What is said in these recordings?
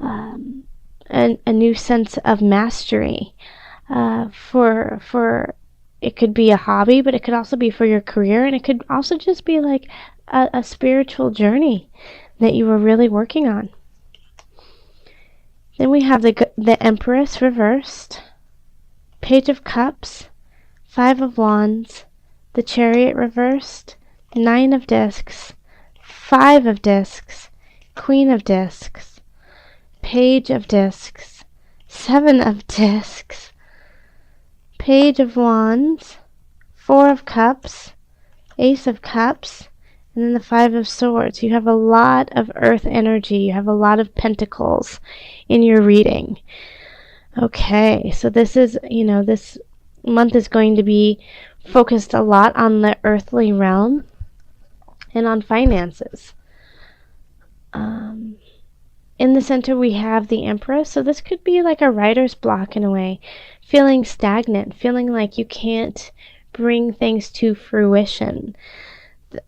a new sense of mastery. For it could be a hobby, but it could also be for your career, and it could also just be like a spiritual journey that you were really working on. Then we have the Empress reversed, Page of Cups, Five of Wands, the Chariot reversed, Nine of Discs, Five of Discs, Queen of Discs, Page of Discs, Seven of Discs, Page of Wands, Four of Cups, Ace of Cups, and then the Five of Swords. You have a lot of earth energy. You have a lot of pentacles in your reading. Okay, so this is, this month is going to be focused a lot on the earthly realm and on finances. In the center we have the Empress, so this could be like a writer's block in a way, feeling stagnant, feeling like you can't bring things to fruition,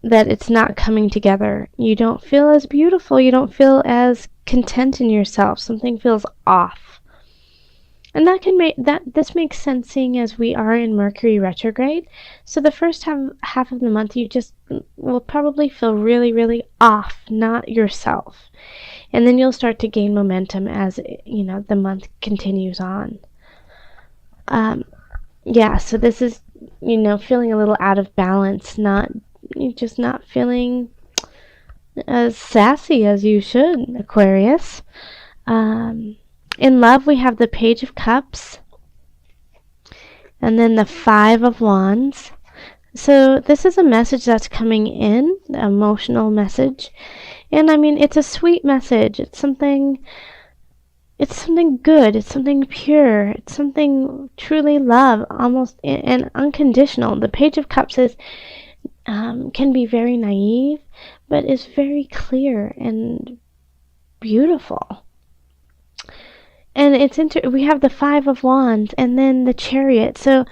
that it's not coming together. You don't feel as beautiful, you don't feel as content in yourself, something feels off. And that can make this makes sense, seeing as we are in Mercury retrograde. So the first half of the month you just will probably feel really, really off, not yourself. And then you'll start to gain momentum as the month continues on. So this is feeling a little out of balance, not feeling as sassy as you should, Aquarius. In love, we have the Page of Cups, and then the Five of Wands. So this is a message that's coming in, the emotional message. And I mean, it's a sweet message. It's something good. It's something pure. It's something truly love, almost and unconditional. The Page of Cups is can be very naive, but is very clear and beautiful. And we have the Five of Wands and then the Chariot. So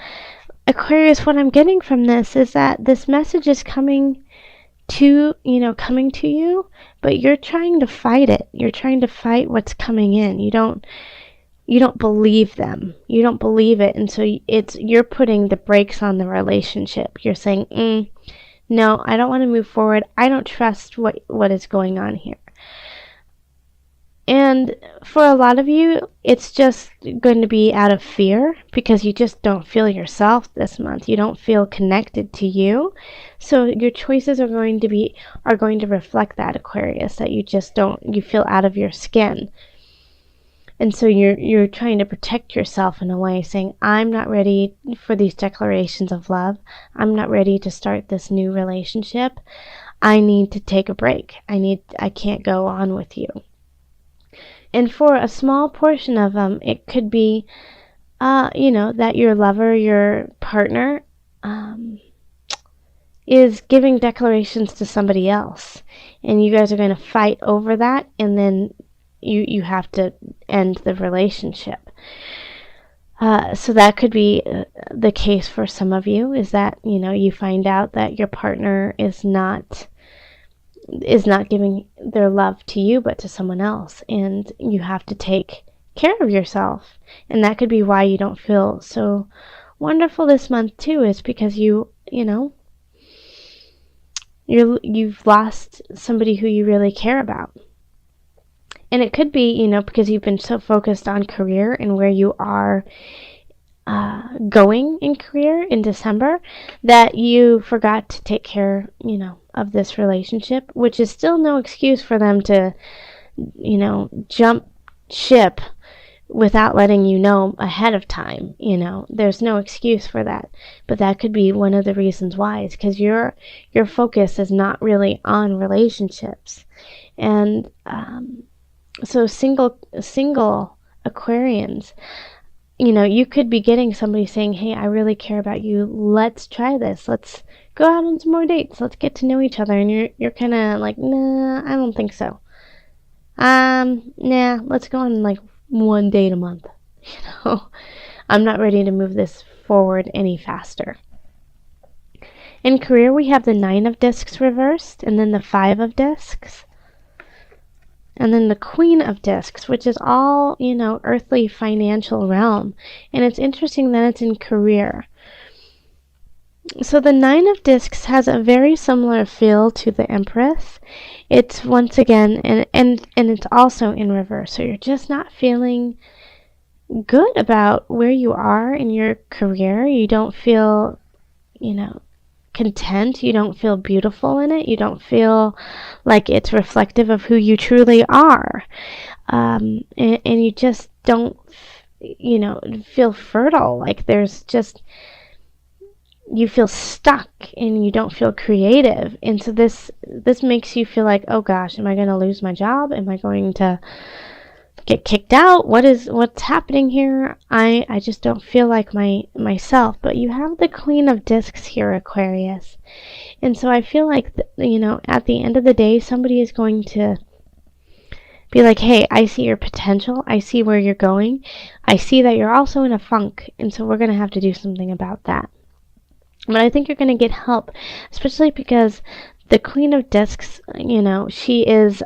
Aquarius, what I'm getting from this is that this message is coming to you, but you're trying to fight it. You're trying to fight what's coming in. You don't believe them. You don't believe it, and so you're putting the brakes on the relationship. You're saying, no, I don't want to move forward. I don't trust what is going on here. And for a lot of you, it's just going to be out of fear, because you just don't feel yourself this month. You don't feel connected to you. So your choices are going to reflect that, Aquarius, that you feel out of your skin. And so you're trying to protect yourself in a way, saying, I'm not ready for these declarations of love. I'm not ready to start this new relationship. I need to take a break. I can't go on with you. And for a small portion of them, it could be, that your lover, your partner, is giving declarations to somebody else. And you guys are going to fight over that, and then you have to end the relationship. So that could be the case for some of you, is that, you find out that your partner is not giving their love to you, but to someone else, and you have to take care of yourself. And that could be why you don't feel so wonderful this month too, is because you've lost somebody who you really care about. And it could be, because you've been so focused on career and where you are going in career in December, that you forgot to take care, of this relationship, which is still no excuse for them to, jump ship without letting you know ahead of time. There's no excuse for that. But that could be one of the reasons why, is because your focus is not really on relationships. And so single Aquarians, you could be getting somebody saying, hey, I really care about you. Let's try this. Let's go out on some more dates. Let's get to know each other. And you're kind of like, nah, I don't think so. Nah, let's go on like one date a month. I'm not ready to move this forward any faster. In career, we have the Nine of Discs reversed and then the Five of Discs. And then the Queen of Discs, which is all, earthly financial realm. And it's interesting that it's in career. So the Nine of Discs has a very similar feel to the Empress. It's once again, and it's also in reverse. So you're just not feeling good about where you are in your career. You don't feel, content. You don't feel beautiful in it. You don't feel like it's reflective of who you truly are. And you just don't, feel fertile. Like there's just, you feel stuck and you don't feel creative. And so this makes you feel like, oh gosh, am I going to lose my job? Am I going to get kicked out? What's happening here? I just don't feel like myself. But you have the Queen of Discs here, Aquarius. And so I feel like, at the end of the day, somebody is going to be like, hey, I see your potential. I see where you're going. I see that you're also in a funk. And so we're going to have to do something about that. But I think you're going to get help, especially because the Queen of Discs, she is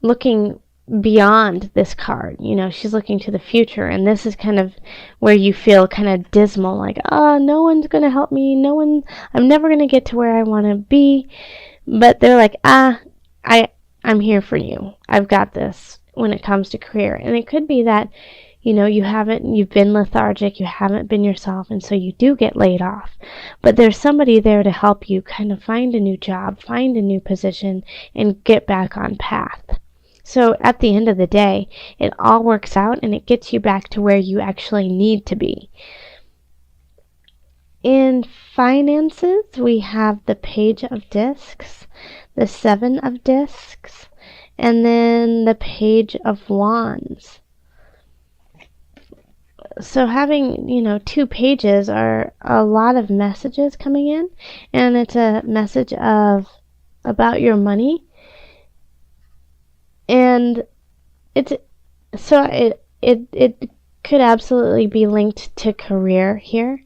looking beyond this card. She's looking to the future, and this is kind of where you feel kind of dismal, like, no one's going to help me. I'm never going to get to where I want to be. But they're like, I'm here for you. I've got this when it comes to career. And it could be that, you've been lethargic, you haven't been yourself, and so you do get laid off. But there's somebody there to help you kind of find a new job, find a new position, and get back on path. So at the end of the day, it all works out and it gets you back to where you actually need to be. In finances, we have the Page of Discs, the Seven of Discs, and then the Page of Wands. So having, two pages are a lot of messages coming in, and it's a message about your money. And it could absolutely be linked to career here.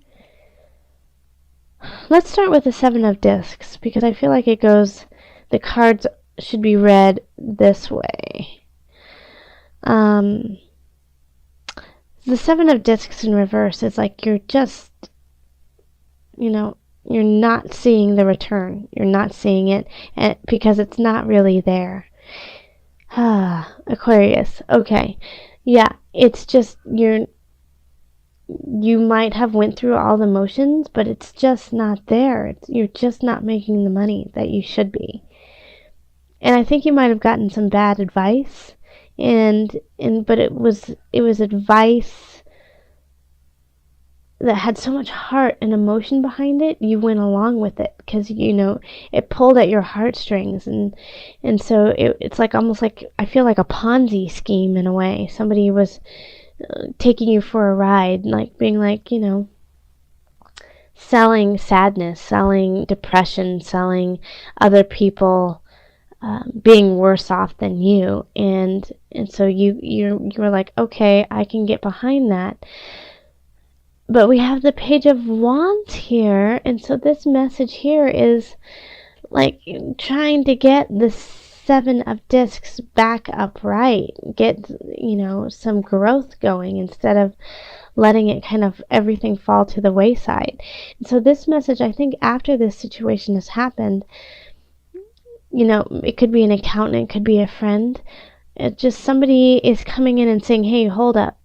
Let's start with the Seven of Discs, because I feel like the cards should be read this way. The Seven of Discs in reverse is like you're just, you're not seeing the return. You're not seeing it because it's not really there. Aquarius. Okay. Yeah, it's just you might have went through all the motions, but it's just not there. You're just not making the money that you should be. And I think you might have gotten some bad advice. But it was advice that had so much heart and emotion behind it. You went along with it because it pulled at your heartstrings, and so it's like almost like, I feel like a Ponzi scheme in a way. Somebody was taking you for a ride, like being like, selling sadness, selling depression, selling other people being worse off than you, and so you were like, okay, I can get behind that. But we have the Page of Wands here, and so this message here is like trying to get the Seven of Discs back upright, get some growth going instead of letting it kind of everything fall to the wayside. And so this message, I think, after this situation has happened, it could be an accountant, it could be a friend. It just, somebody is coming in and saying, hey, hold up.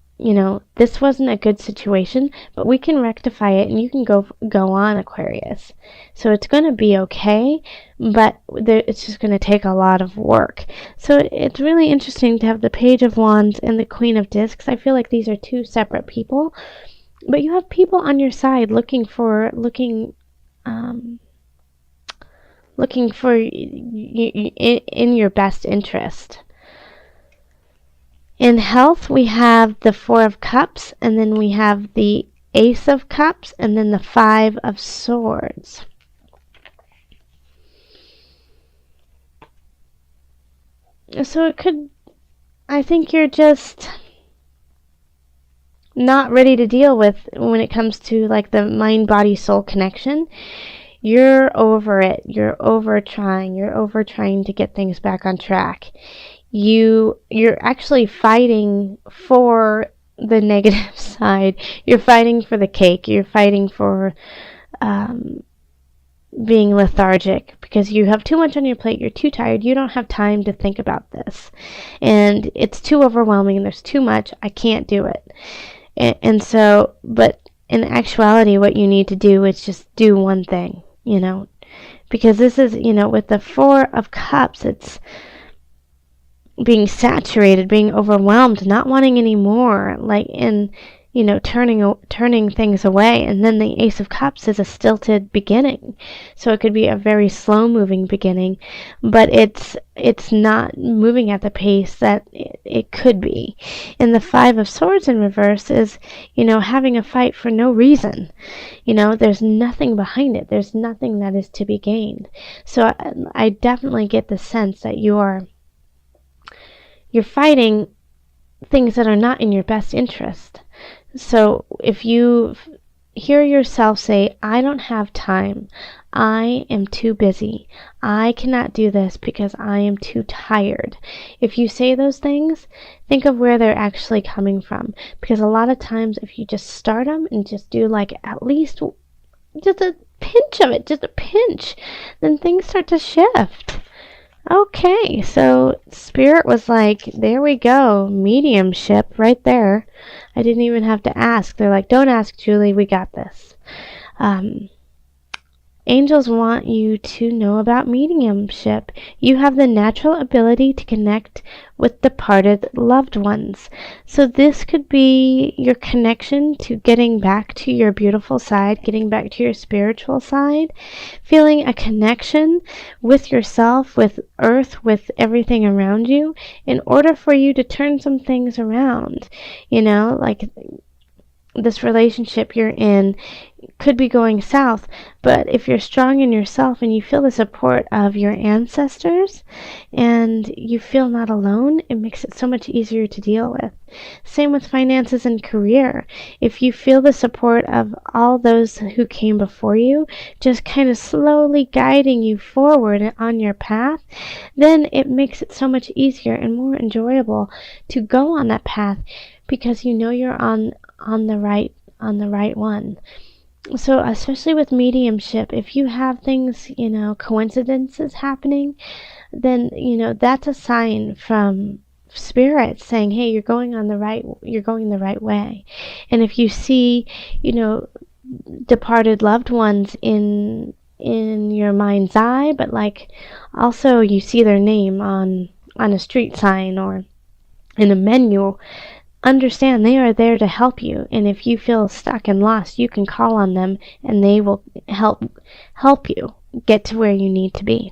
This wasn't a good situation, but we can rectify it and you can go on, Aquarius. So it's going to be okay, but it's just going to take a lot of work. So it's really interesting to have the Page of Wands and the Queen of Discs. I feel like these are two separate people, but you have people on your side looking for you in your best interest. In health, we have the Four of Cups, and then we have the Ace of Cups, and then the Five of Swords. So I think you're just not ready to deal with when it comes to like the mind, body, soul connection. You're over it. You're over trying. You're over trying to get things back on track. You're actually fighting for the negative side. You're fighting for the cake. You're fighting for being lethargic because you have too much on your plate. You're too tired. You don't have time to think about this. And it's too overwhelming. There's too much. I can't do it. And so, but in actuality, what you need to do is just do one thing, because this is, with the Four of Cups, it's being saturated, being overwhelmed, not wanting any more, turning things away. And then the Ace of Cups is a stilted beginning, so it could be a very slow moving beginning, but it's not moving at the pace that it could be. And the Five of Swords in reverse is having a fight for no reason. There's nothing behind it. There's nothing that is to be gained. So I definitely get the sense that you're fighting things that are not in your best interest. So if you hear yourself say, I don't have time, I am too busy, I cannot do this because I am too tired. If you say those things, think of where they're actually coming from. Because a lot of times if you just start them and just do at least just a pinch of it, just a pinch, then things start to shift. Okay, so Spirit was like, there we go, mediumship right there. I didn't even have to ask. They're like, don't ask, Julie, we got this. Angels want you to know about mediumship. You have the natural ability to connect with departed loved ones. So this could be your connection to getting back to your beautiful side, getting back to your spiritual side, feeling a connection with yourself, with earth, with everything around you, in order for you to turn some things around. Like this relationship you're in could be going south, but if you're strong in yourself and you feel the support of your ancestors and you feel not alone, it makes it so much easier to deal with. Same with finances and career. If you feel the support of all those who came before you, just kind of slowly guiding you forward on your path, then it makes it so much easier and more enjoyable to go on that path because you're on the right one. So especially with mediumship, if you have things, coincidences happening, then, that's a sign from Spirit saying, hey, you're going the right way. And if you see, departed loved ones in your mind's eye, but also you see their name on a street sign or in a menu, understand they are there to help you. And if you feel stuck and lost, you can call on them and they will help you get to where you need to be.